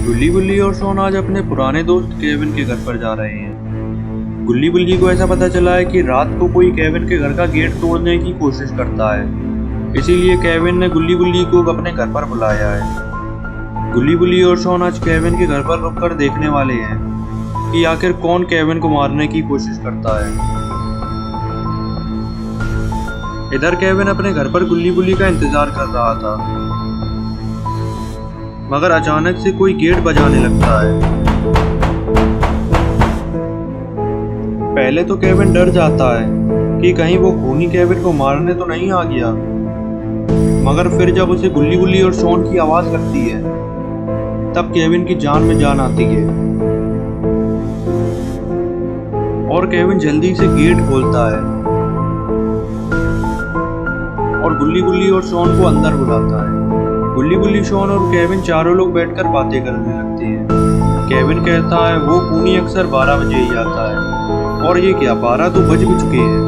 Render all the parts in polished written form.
गुल्ली बुल्ली और शॉन आज अपने पुराने दोस्त केविन के घर पर जा रहे हैं। गुल्ली बुल्ली को ऐसा पता चला है कि रात को कोई केविन के घर का गेट तोड़ने की कोशिश करता है, इसीलिए केविन ने गुल्ली बुल्ली को अपने घर पर बुलाया है। गुल्ली बुल्ली और शॉन आज केविन के घर पर रुककर देखने वाले हैं कि आखिर कौन केविन को मारने की कोशिश करता है। इधर केविन अपने घर पर गुल्ली बुल्ली का इंतजार कर रहा था, मगर अचानक से कोई गेट बजाने लगता है। पहले तो केविन डर जाता है कि कहीं वो खूनी केविन को मारने तो नहीं आ गया, मगर फिर जब उसे गुल्ली बुल्ली और शॉन की आवाज लगती है तब केविन की जान में जान आती है और केविन जल्दी से गेट खोलता है और गुल्ली बुल्ली और शॉन को अंदर बुलाता है। गुल्ली बुल्ली, शॉन और केविन चारों लोग बैठकर बातें करने लगते हैं। केविन कहता है वो खूनी अक्सर 12 बजे ही आता है, और ये क्या 12 तो बज भी चुके हैं,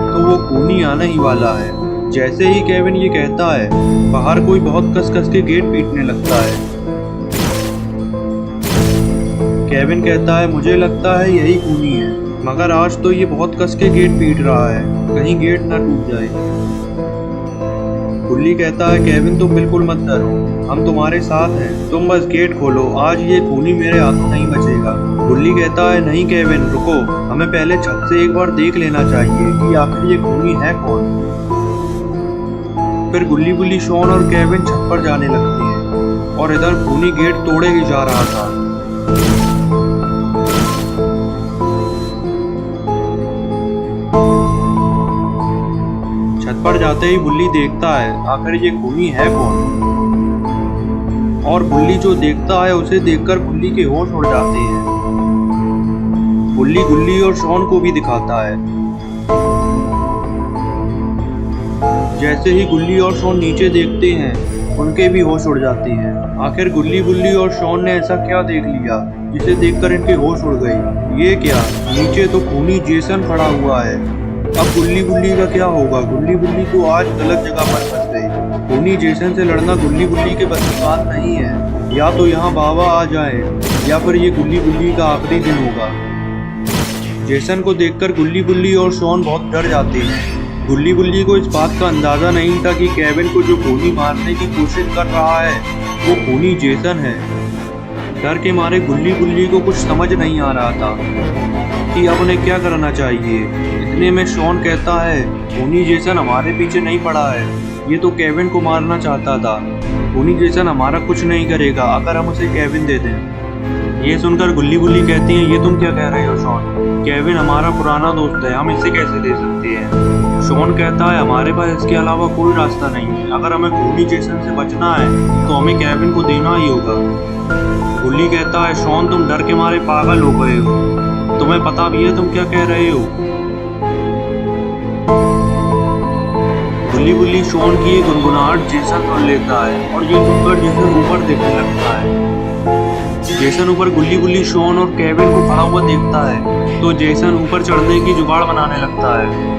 तो वो खूनी आने ही वाला है। जैसे ही केविन ये कहता है बाहर कोई बहुत कस कस के गेट पीटने लगता है। केविन कहता है मुझे लगता है यही खूनी है, मगर आज तो ये बहुत कस के गेट पीट रहा है, कहीं गेट ना टूट जाए। गुल्ली कहता है केविन तुम बिल्कुल मत डरो, हम तुम्हारे साथ हैं, तुम बस गेट खोलो, आज ये खूनी मेरे हाथों नहीं बचेगा। गुल्ली कहता है नहीं केविन रुको, हमें पहले छत से एक बार देख लेना चाहिए कि आखिर ये खूनी है कौन। फिर गुल्ली बुल्ली, शॉन और केविन छत पर जाने लगते हैं और इधर खूनी गेट तोड़े ही जा रहा था। छत पर जाते ही बुल्ली देखता है आखिर ये खूनी है कौन, और बुल्ली जो देखता है उसे देखकर बुल्ली के होश उड़ जाते हैं। बुल्ली गुल्ली और शॉन को भी दिखाता है। जैसे ही गुल्ली और शॉन नीचे देखते हैं उनके भी होश उड़ जाते हैं। आखिर गुल्ली बुल्ली और शॉन ने ऐसा क्या देख लिया जिसे देखकर इनके होश उड़ गए। ये क्या, नीचे तो खूनी जेसन खड़ा हुआ है। अब गुल्ली बुल्ली का क्या होगा। गुल्ली बुल्ली को आज गलत जगह पर फंस गई। खूनी जेसन से लड़ना गुल्ली बुल्ली के बस की बात नहीं है। या तो यहाँ बाबा आ जाए या फिर ये गुल्ली बुल्ली का आखिरी दिन होगा। जेसन को देखकर गुल्ली बुल्ली और शॉन बहुत डर जाते हैं। गुल्ली बुल्ली को इस बात का अंदाजा नहीं था कि केविन को जो खूनी मारने की कोशिश कर रहा है वो खूनी जेसन है। डर के मारे गुल्ली बुल्ली को कुछ समझ नहीं आ रहा था कि अब उन्हें क्या करना चाहिए। इतने में शॉन कहता है खूनी जेसन हमारे पीछे नहीं पड़ा है, ये तो केविन को मारना चाहता था। खूनी जेसन हमारा कुछ नहीं करेगा अगर हम उसे केविन दे दें। ये सुनकर गुल्ली बुल्ली कहती है ये तुम क्या कह रहे हो शॉन, केविन हमारा पुराना दोस्त है, हम इसे कैसे दे सकते हैं। शॉन कहता है हमारे पास इसके अलावा कोई रास्ता नहीं है, अगर हमें खूनी जेसन से बचना है तो हमें केविन को देना ही होगा। गुल्ली कहता है शॉन तुम डर के मारे पागल हो गए हो, तुम्हें पता भी है तुम क्या कह रहे हो। गुल्ली बुल्ली शॉन की ये गुनगुनाहट जेसन सुन लेता है और ये सुनकर जेसन ऊपर देखने लगता है। जेसन ऊपर गुल्ली बुल्ली, शॉन और केविन को खड़ा हुआ देखता है तो जेसन ऊपर चढ़ने की जुगाड़ बनाने लगता है।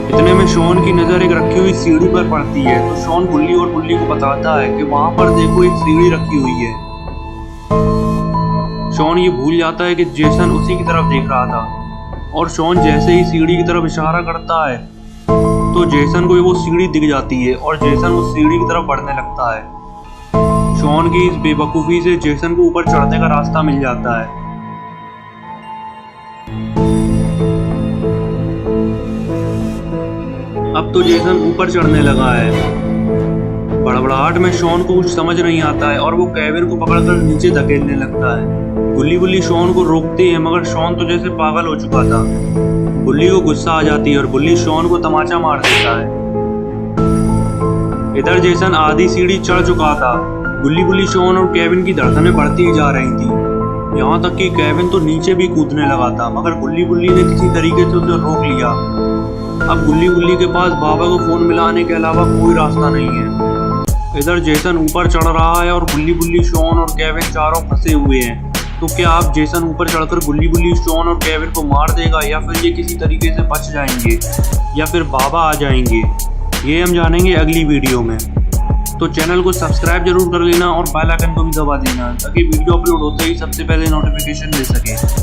इतने में शॉन की नजर एक रखी हुई सीढ़ी पर पड़ती है तो शॉन गुल्ली और बुल्ली को बताता है कि वहां पर देखो एक सीढ़ी रखी हुई है। शॉन ये भूल जाता है कि जेसन उसी की तरफ देख रहा था, और शॉन जैसे ही सीढ़ी की तरफ इशारा करता है तो जेसन को वो सीढ़ी दिख जाती है और जेसन उस सीढ़ी की तरफ बढ़ने लगता है। शॉन की इस बेवकूफी से जेसन को ऊपर चढ़ने का रास्ता मिल जाता है। अब तो जेसन ऊपर चढ़ने लगा है। बड़बड़ाहट में शॉन को कुछ समझ नहीं आता है और वो केविन को पकड़कर नीचे धकेलने लगता है। गुल्ली बुल्ली शॉन को रोकती है, मगर शॉन तो जैसे पागल हो चुका था। बुल्ली को गुस्सा आ जाती है और बुल्ली शॉन को तमाचा मार देता है। इधर जेसन आधी सीढ़ी चढ़ चुका था। गुल्ली बुल्ली, शॉन और केविन की धड़कनें बढ़ती ही जा रही थी, यहाँ तक कि केविन तो नीचे भी कूदने लगा था, मगर गुल्ली बुल्ली ने किसी तरीके से उसे रोक लिया। अब गुल्ली बुल्ली के पास बाबा को फोन मिलाने के अलावा कोई रास्ता नहीं है। इधर जेसन ऊपर चढ़ रहा है और गुल्ली बुल्ली, शॉन और केविन चारों फंसे हुए हैं। तो क्या आप जेसन ऊपर चढ़कर गुल्ली बुल्ली, शॉन और केविन को मार देगा, या फिर ये किसी तरीके से बच जाएंगे, या फिर बाबा आ जाएंगे, ये हम जानेंगे अगली वीडियो में। तो चैनल को सब्सक्राइब जरूर कर लेना और बेल आइकन को भी दबा देना ताकि वीडियो अपलोड होते ही सबसे पहले नोटिफिकेशन मिल सके।